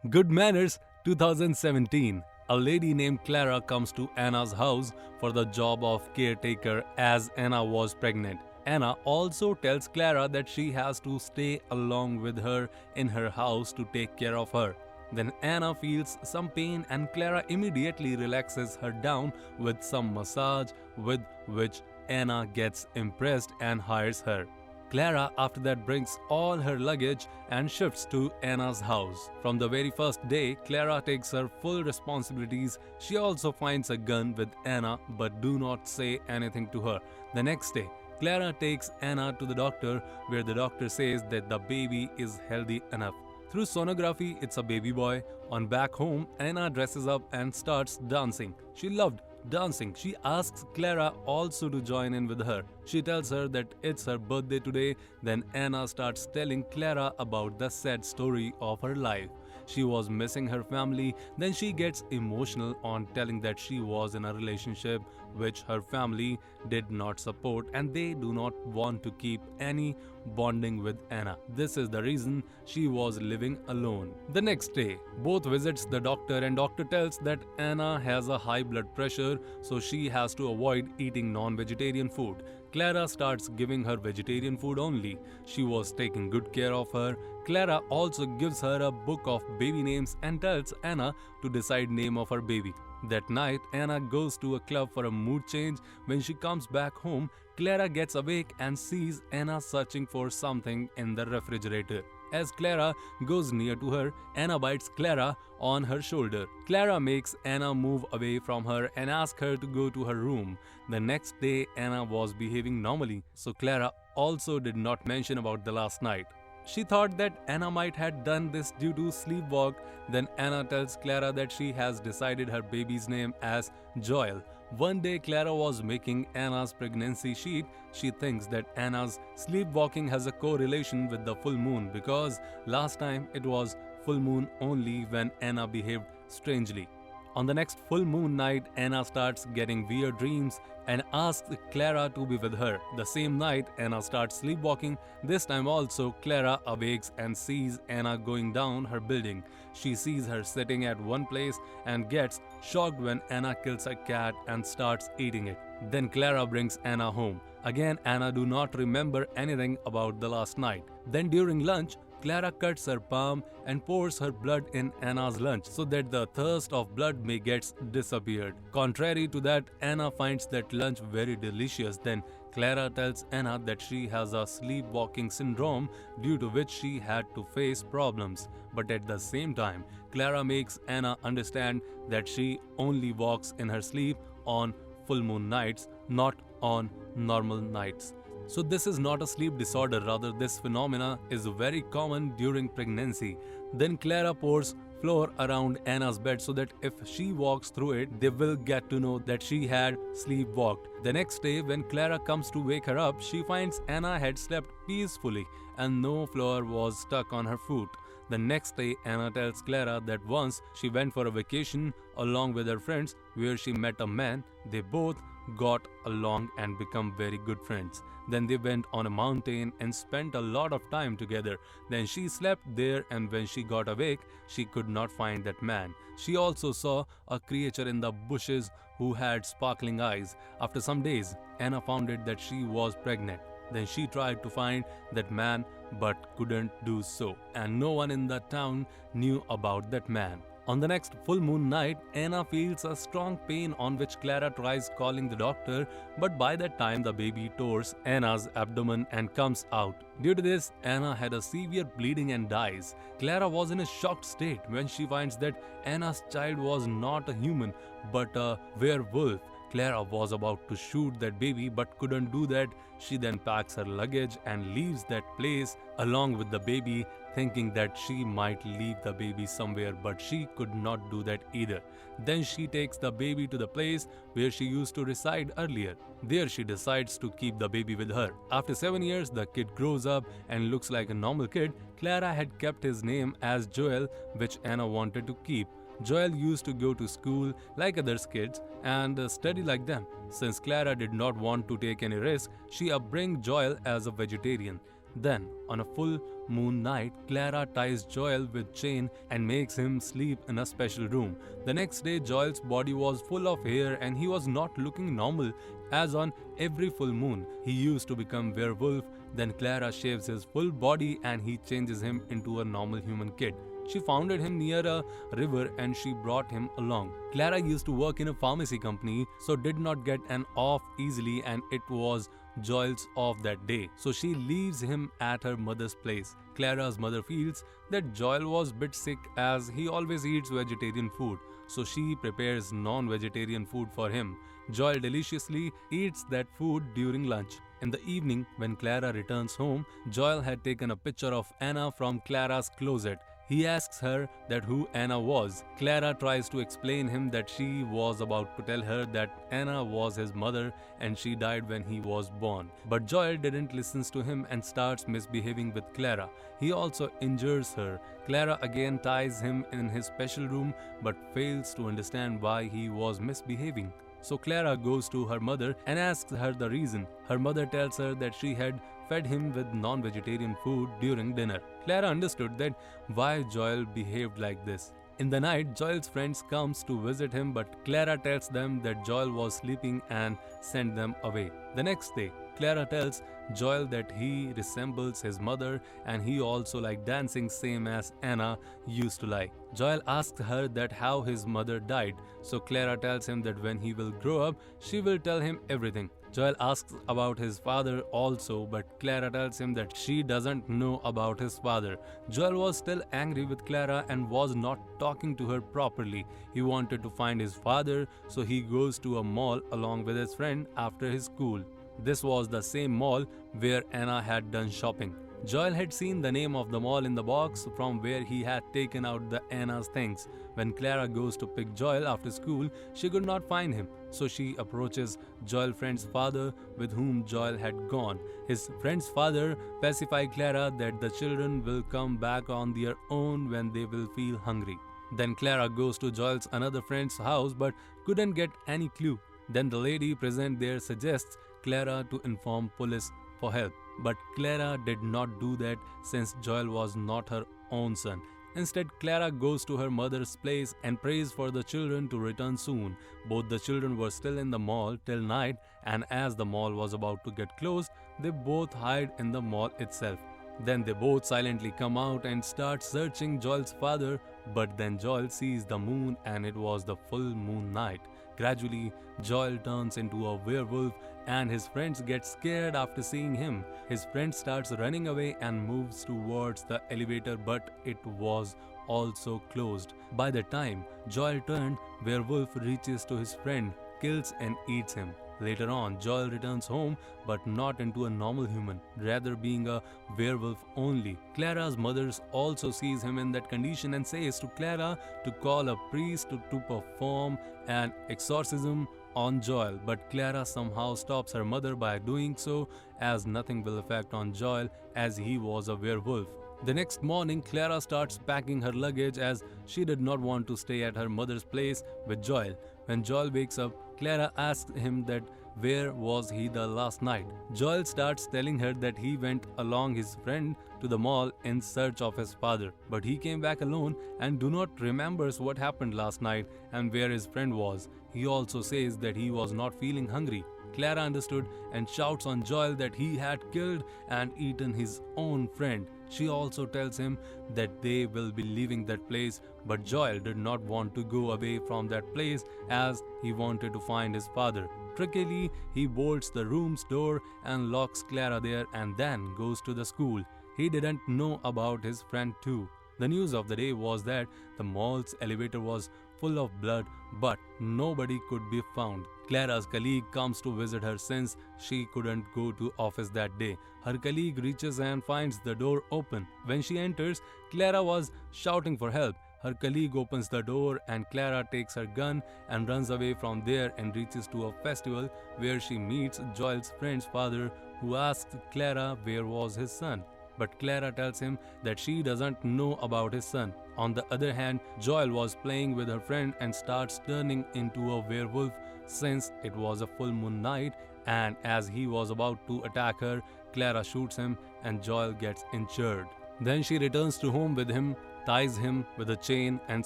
Good Manners 2017. A lady named Clara comes to Anna's house for the job of caretaker as Anna was pregnant. Anna also tells Clara that she has to stay along with her in her house to take care of her. Then Anna feels some pain and Clara immediately relaxes her down with some massage, with which Anna gets impressed and hires her. Clara after that brings all her luggage and shifts to Anna's house. From the very first day, Clara takes her full responsibilities. She also finds a gun with Anna but do not say anything to her. The next day, Clara takes Anna to the doctor where the doctor says that the baby is healthy enough. Through sonography, it's a baby boy. On back home, Anna dresses up and starts dancing. She loved dancing. She asks Clara also to join in with her. She tells her that it's her birthday today. Then Anna starts telling Clara about the sad story of her life. She was missing her family. Then she gets emotional on telling that she was in a relationship which her family did not support and they do not want to keep any bonding with Anna. This is the reason she was living alone. The next day, both visits the doctor and doctor tells that Anna has a high blood pressure, so she has to avoid eating non-vegetarian food. Clara starts giving her vegetarian food only. She was taking good care of her. Clara also gives her a book of baby names and tells Anna to decide name of her baby. That night, Anna goes to a club for a mood change. When she comes back home, Clara gets awake and sees Anna searching for something in the refrigerator. As Clara goes near to her, Anna bites Clara on her shoulder. Clara makes Anna move away from her and asks her to go to her room. The next day, Anna was behaving normally, so Clara also did not mention about the last night. She thought that Anna might have done this due to sleepwalk. Then Anna tells Clara that she has decided her baby's name as Joel. One day Clara was making Anna's pregnancy sheet. She thinks that Anna's sleepwalking has a correlation with the full moon because last time it was full moon only when Anna behaved strangely. On the next full moon night, Anna starts getting weird dreams and asks Clara to be with her. The same night, Anna starts sleepwalking. This time also, Clara awakes and sees Anna going down her building. She sees her sitting at one place and gets shocked when Anna kills a cat and starts eating it. Then Clara brings Anna home. Again, Anna do not remember anything about the last night. Then during lunch, Clara cuts her palm and pours her blood in Anna's lunch so that the thirst of blood may get disappeared. Contrary to that, Anna finds that lunch very delicious. Then Clara tells Anna that she has a sleepwalking syndrome due to which she had to face problems. But at the same time, Clara makes Anna understand that she only walks in her sleep on full moon nights, not on normal nights. So this is not a sleep disorder, rather this phenomena is very common during pregnancy. Then Clara pours flour around Anna's bed so that if she walks through it, they will get to know that she had sleepwalked. The next day, when Clara comes to wake her up, she finds Anna had slept peacefully and no flour was stuck on her foot. The next day, Anna tells Clara that once she went for a vacation along with her friends where she met a man. They both got along and become very good friends. Then they went on a mountain and spent a lot of time together. Then she slept there and when she got awake, she could not find that man. She also saw a creature in the bushes who had sparkling eyes. After some days, Anna found it that she was pregnant. Then she tried to find that man but couldn't do so, and no one in the town knew about that man. On the next full moon night, Anna feels a strong pain on which Clara tries calling the doctor, but by that time the baby tears Anna's abdomen and comes out. Due to this, Anna had a severe bleeding and dies. Clara was in a shocked state when she finds that Anna's child was not a human but a werewolf. Clara was about to shoot that baby but couldn't do that. She then packs her luggage and leaves that place along with the baby, thinking that she might leave the baby somewhere, but she could not do that either. Then she takes the baby to the place where she used to reside earlier. There she decides to keep the baby with her. After 7 years, the kid grows up and looks like a normal kid. Clara had kept his name as Joel, which Anna wanted to keep. Joel used to go to school like other kids and study like them. Since Clara did not want to take any risk, she upbring Joel as a vegetarian. Then, on a full moon night, Clara ties Joel with chain and makes him sleep in a special room. The next day, Joel's body was full of hair and he was not looking normal as on every full moon. He used to become werewolf. Then Clara shaves his full body and he changes him into a normal human kid. She found him near a river and she brought him along. Clara used to work in a pharmacy company, so did not get an off easily, and it was Joel's off that day. So she leaves him at her mother's place. Clara's mother feels that Joel was a bit sick as he always eats vegetarian food, so she prepares non-vegetarian food for him. Joel deliciously eats that food during lunch. In the evening, when Clara returns home, Joel had taken a picture of Anna from Clara's closet. He asks her that who Anna was. Clara tries to explain him that she was about to tell her that Anna was his mother and she died when he was born. But Joel didn't listen to him and starts misbehaving with Clara. He also injures her. Clara again ties him in his special room but fails to understand why he was misbehaving. So Clara goes to her mother and asks her the reason. Her mother tells her that she had fed him with non-vegetarian food during dinner. Clara understood that why Joel behaved like this. In the night, Joel's friends comes to visit him, but Clara tells them that Joel was sleeping and sent them away. The next day, Clara tells Joel that he resembles his mother and he also like dancing same as Anna used to like. Joel asks her that how his mother died, so Clara tells him that when he will grow up, she will tell him everything. Joel asks about his father also, but Clara tells him that she doesn't know about his father. Joel was still angry with Clara and was not talking to her properly. He wanted to find his father, so he goes to a mall along with his friend after his school. This was the same mall where Anna had done shopping. Joel had seen the name of the mall in the box from where he had taken out the Anna's things. When Clara goes to pick Joel after school, she could not find him. So she approaches Joel's friend's father with whom Joel had gone. His friend's father pacifies Clara that the children will come back on their own when they will feel hungry. Then Clara goes to Joel's another friend's house but couldn't get any clue. Then the lady present there suggests Clara to inform police for help. But Clara did not do that since Joel was not her own son. Instead, Clara goes to her mother's place and prays for the children to return soon. Both the children were still in the mall till night, and as the mall was about to get closed, they both hide in the mall itself. Then they both silently come out and start searching Joel's father, but then Joel sees the moon and it was the full moon night. Gradually, Joel turns into a werewolf and his friends get scared after seeing him. His friend starts running away and moves towards the elevator, but it was also closed. By the time Joel turned, werewolf reaches to his friend, kills and eats him. Later on, Joel returns home but not into a normal human, rather being a werewolf only. Clara's mother also sees him in that condition and says to Clara to call a priest to perform an exorcism on Joel, but Clara somehow stops her mother by doing so as nothing will affect on Joel as he was a werewolf. The next morning, Clara starts packing her luggage as she did not want to stay at her mother's place with Joel. When Joel wakes up, Clara asks him that where was he the last night. Joel starts telling her that he went along his friend to the mall in search of his father, but he came back alone and do not remembers what happened last night and where his friend was. He also says that he was not feeling hungry. Clara understood and shouts on Joel that he had killed and eaten his own friend. She also tells him that they will be leaving that place, but Joel did not want to go away from that place as he wanted to find his father. Trickily, he bolts the room's door and locks Clara there and then goes to the school. He didn't know about his friend too. The news of the day was that the mall's elevator was full of blood, but nobody could be found. Clara's colleague comes to visit her since she couldn't go to office that day. Her colleague reaches and finds the door open. When she enters, Clara was shouting for help. Her colleague opens the door and Clara takes her gun and runs away from there and reaches to a festival where she meets Joel's friend's father, who asks Clara where was his son. But Clara tells him that she doesn't know about his son. On the other hand, Joel was playing with her friend and starts turning into a werewolf since it was a full moon night, and as he was about to attack her, Clara shoots him and Joel gets injured. Then she returns to home with him, ties him with a chain, and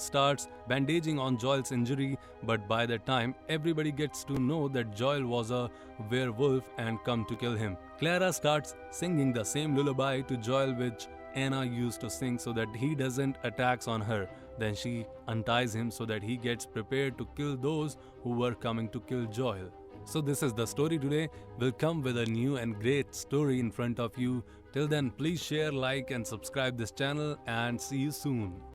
starts bandaging on Joel's injury. But by that time, everybody gets to know that Joel was a werewolf and come to kill him. Clara starts singing the same lullaby to Joel which Anna used to sing so that he doesn't attacks on her. Then she unties him so that he gets prepared to kill those who were coming to kill Joel. So this is the story today. We'll come with a new and great story in front of you. Till then, please share, like and subscribe this channel and see you soon.